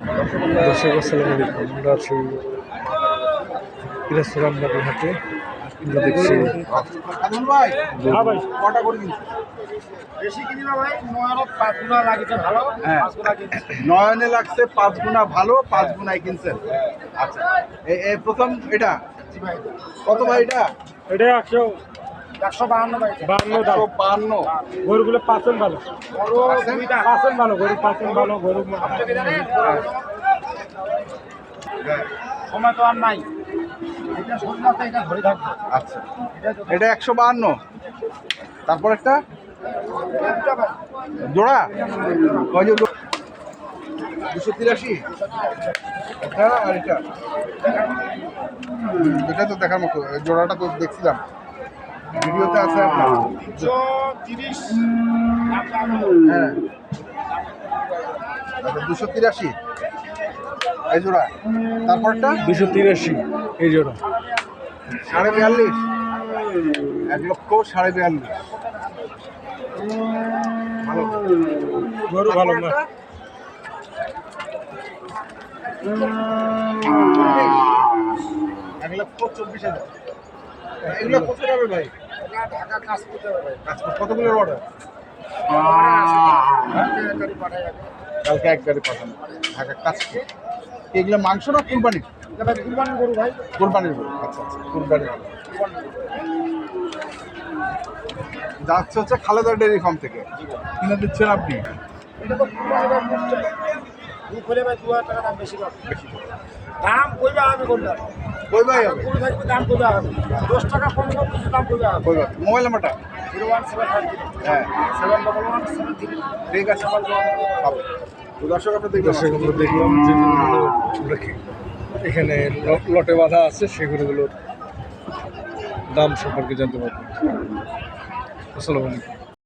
দর্শক আসসালামু আলাইকুম। আমরা আছি পিরাজপুর আমবাড়ি হাটে। আমরা দেখছি নয়নে লাগছে 5 গুণা ভালো, 5 গুণায় কিনছেন। আচ্ছা, এই প্রথম এটা কত ভাই? এটা 152 গরুগুলো পাচন ভালো, পাচন ভালো, গরু পাচন ভালো, গরু সময় তো আর নাই। আচ্ছা, এটা 152। তারপর একটা জোড়া 283। এটা আর এটা তো দেখার মতো, জোড়াটা তো দেখছিলাম ভিডিওতে আছে আপনার। 230। হ্যাঁ, 283 এই জোড়া। তারপরটা 283 এই জোড়া। 42.5, 1,42,500। ভালো গরু ভালো না। 1,24,000। এগুলো কত যাবে ভাই? ঢাকা কাজ করতে হবে ভাই। কতগুলোর অর্ডার? কালকে এক গাড়ি পাঠানো ঢাকা কাজ। এগুলো মাংস না কুরবানি? কুরবানির গরু ভাই। কুরবানির গরু। আচ্ছা আচ্ছা, কুরবানির যাচ্ছে হচ্ছে খালেদা ডেয়ারি ফার্ম থেকে কিনে দিচ্ছেন আপনি। এটা তো কুরবানির মুক্ত। দুধ হলে ভাই 2000 টাকা দাম বেশি পাবে। দাম কইবা আমি কোনটা? কই ভাই হবে? গরু থাকবে দাম কইবা হবে। 10 টাকা কম কম কিছু দাম কইবা হবে। কই ভাই? মোবাইল নাম্বারটা? 01753। হ্যাঁ, 71173। ঠিক আছে। তো দর্শক আপনি দেখবেন। দর্শক আমরা দেখলাম যে গরুগুলো এখানে লটে বাঁধা আছে, সেগুলোর দাম সম্পর্কে জানতে পারবো। আসসালামু আলাইকুম।